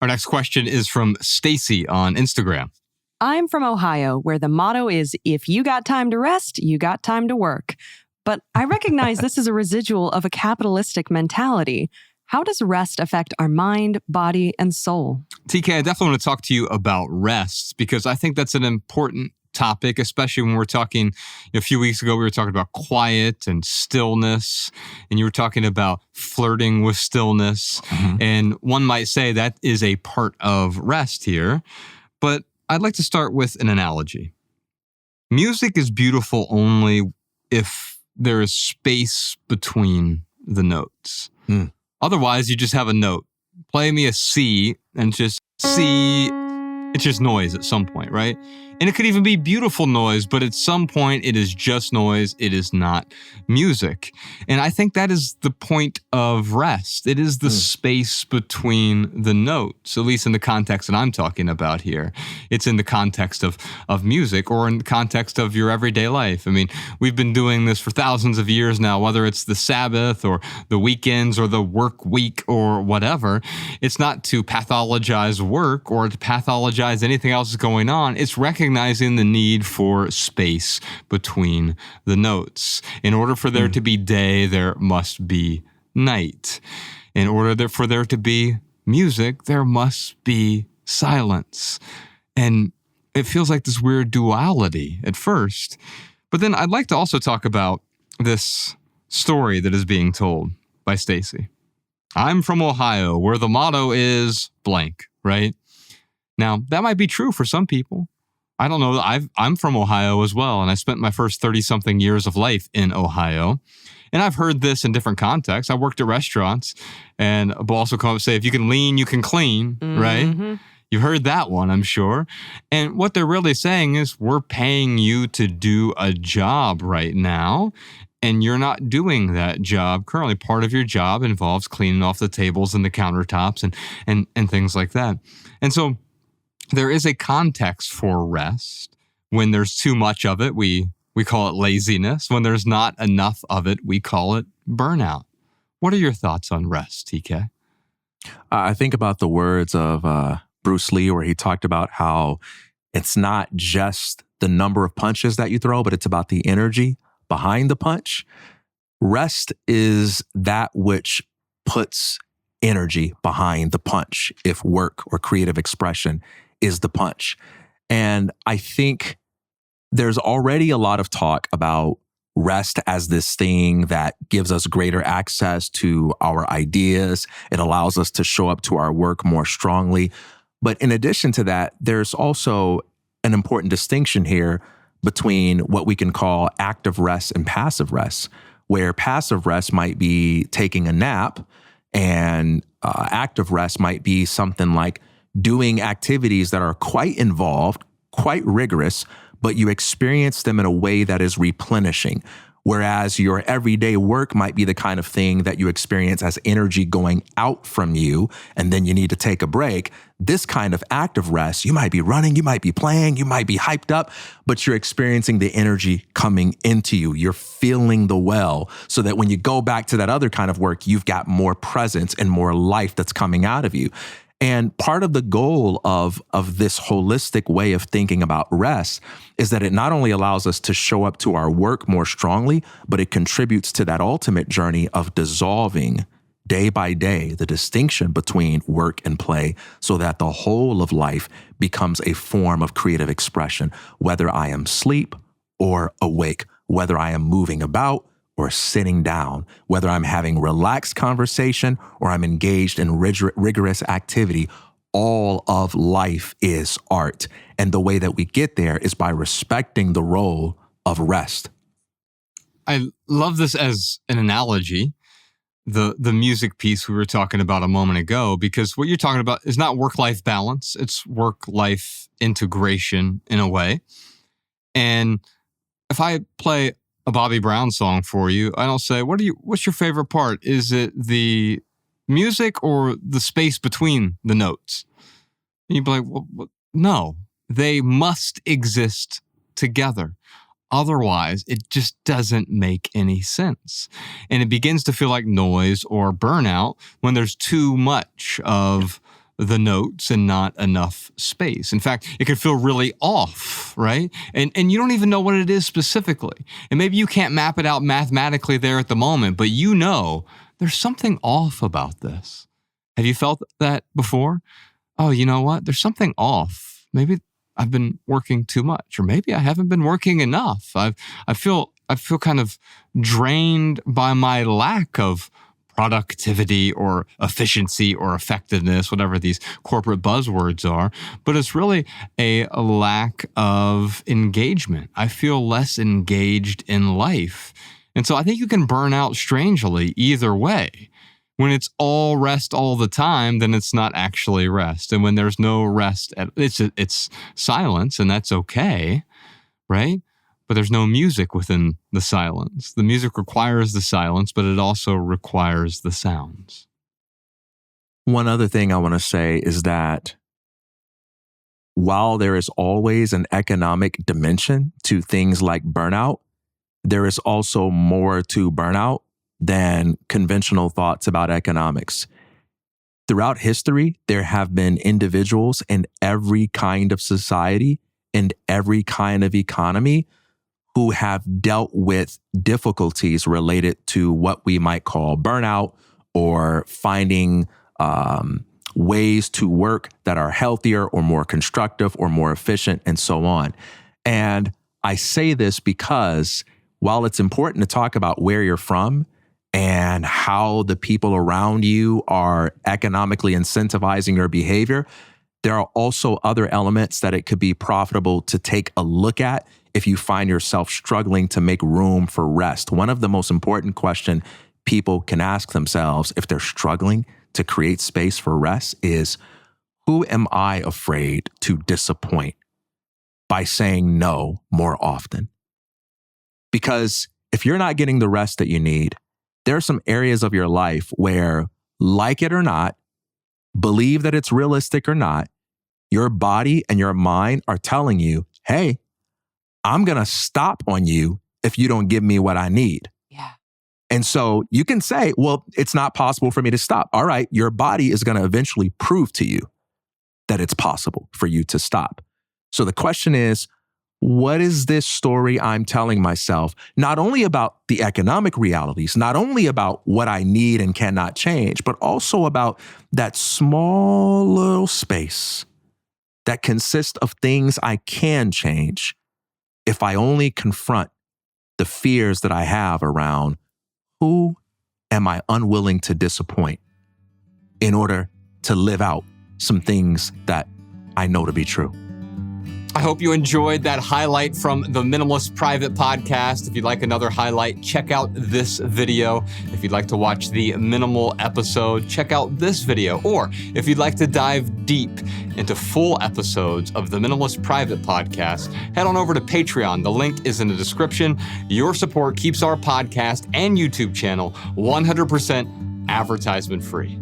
Our next question is from Stacy on Instagram. I'm from Ohio, where the motto is, if you got time to rest, you got time to work. But I recognize this is a residual of a capitalistic mentality. How does rest affect our mind, body, and soul? TK, I definitely want to talk to you about rest because I think that's an important topic, especially when we're talking, a few weeks ago, we were talking about quiet and stillness, and you were talking about flirting with stillness. Mm-hmm. And one might say that is a part of rest here. But I'd like to start with an analogy. Music is beautiful only if there is space between the notes. Otherwise, you just have a note. Play me a C and just C. It's just noise at some point, right? And it could even be beautiful noise, but at some point it is just noise. It is not music. And I think that is the point of rest. It is the space between the notes, at least in the context that I'm talking about here. It's in the context of music or in the context of your everyday life. I mean, we've been doing this for thousands of years now, whether it's the Sabbath or the weekends or the work week or whatever. It's not to pathologize work or to pathologize anything else that's going on. It's recognizing the need for space between the notes. In order for there to be day, there must be night. In order for there to be music, there must be silence. And it feels like this weird duality at first. But then I'd like to also talk about this story that is being told by Stacy. I'm from Ohio, where the motto is blank, right? Now, that might be true for some people. I don't know. I'm from Ohio as well, and I spent my first 30-something years of life in Ohio. And I've heard this in different contexts. I worked at restaurants, and will also come up and say, if you can lean, you can clean, right? You've heard that one, I'm sure. And what they're really saying is, we're paying you to do a job right now, and you're not doing that job currently. Part of your job involves cleaning off the tables and the countertops and things like that. And so there is a context for rest. When there's too much of it, we call it laziness. When there's not enough of it, we call it burnout. What are your thoughts on rest, TK? I think about the words of Bruce Lee, where he talked about how it's not just the number of punches that you throw, but it's about the energy behind the punch. Rest is that which puts energy behind the punch, if work or creative expression is the punch. And I think there's already a lot of talk about rest as this thing that gives us greater access to our ideas. It allows us to show up to our work more strongly. But in addition to that, there's also an important distinction here between what we can call active rest and passive rest, where passive rest might be taking a nap and active rest might be something like doing activities that are quite involved, quite rigorous, but you experience them in a way that is replenishing. Whereas your everyday work might be the kind of thing that you experience as energy going out from you, and then you need to take a break. This kind of active rest, you might be running, you might be playing, you might be hyped up, but you're experiencing the energy coming into you. You're feeling the well, so that when you go back to that other kind of work, you've got more presence and more life that's coming out of you. And part of the goal of this holistic way of thinking about rest is that it not only allows us to show up to our work more strongly, but it contributes to that ultimate journey of dissolving day by day the distinction between work and play, so that the whole of life becomes a form of creative expression, whether I am asleep or awake, whether I am moving about or sitting down, whether I'm having relaxed conversation or I'm engaged in rigorous activity. All of life is art. And the way that we get there is by respecting the role of rest. I love this as an analogy, the music piece we were talking about a moment ago, because what you're talking about is not work-life balance, it's work-life integration in a way. And if I play a Bobby Brown song for you, I don't say, what's your favorite part? Is it the music or the space between the notes? And you'd be like, well, no, they must exist together. Otherwise, it just doesn't make any sense. And it begins to feel like noise or burnout when there's too much of the notes and not enough space. In fact, it could feel really off, right? And you don't even know what it is specifically. And maybe you can't map it out mathematically there at the moment, but you know there's something off about this. Have you felt that before? Oh, you know what? There's something off. Maybe I've been working too much, or maybe I haven't been working enough. I feel kind of drained by my lack of productivity or efficiency or effectiveness, whatever these corporate buzzwords are. But it's really a lack of engagement. I feel less engaged in life. And so I think you can burn out strangely either way. When it's all rest all the time, then it's not actually rest. And when there's no rest, it's silence, and that's okay, right? But there's no music within the silence. The music requires the silence, but it also requires the sounds. One other thing I want to say is that while there is always an economic dimension to things like burnout, there is also more to burnout than conventional thoughts about economics. Throughout history, there have been individuals in every kind of society and every kind of economy who have dealt with difficulties related to what we might call burnout or finding ways to work that are healthier or more constructive or more efficient and so on. And I say this because while it's important to talk about where you're from and how the people around you are economically incentivizing your behavior, there are also other elements that it could be profitable to take a look at if you find yourself struggling to make room for rest. One of the most important questions people can ask themselves if they're struggling to create space for rest is, who am I afraid to disappoint by saying no more often? Because if you're not getting the rest that you need, there are some areas of your life where, like it or not, believe that it's realistic or not, your body and your mind are telling you, hey, I'm going to stop on you if you don't give me what I need. Yeah. And so you can say, well, it's not possible for me to stop. All right, your body is going to eventually prove to you that it's possible for you to stop. So the question is, what is this story I'm telling myself, not only about the economic realities, not only about what I need and cannot change, but also about that small little space that consists of things I can change if I only confront the fears that I have around who am I unwilling to disappoint in order to live out some things that I know to be true. I hope you enjoyed that highlight from the Minimalist Private Podcast. If you'd like another highlight, check out this video. If you'd like to watch the minimal episode, check out this video. Or if you'd like to dive deep into full episodes of the Minimalist Private Podcast, head on over to Patreon. The link is in the description. Your support keeps our podcast and YouTube channel 100% advertisement free.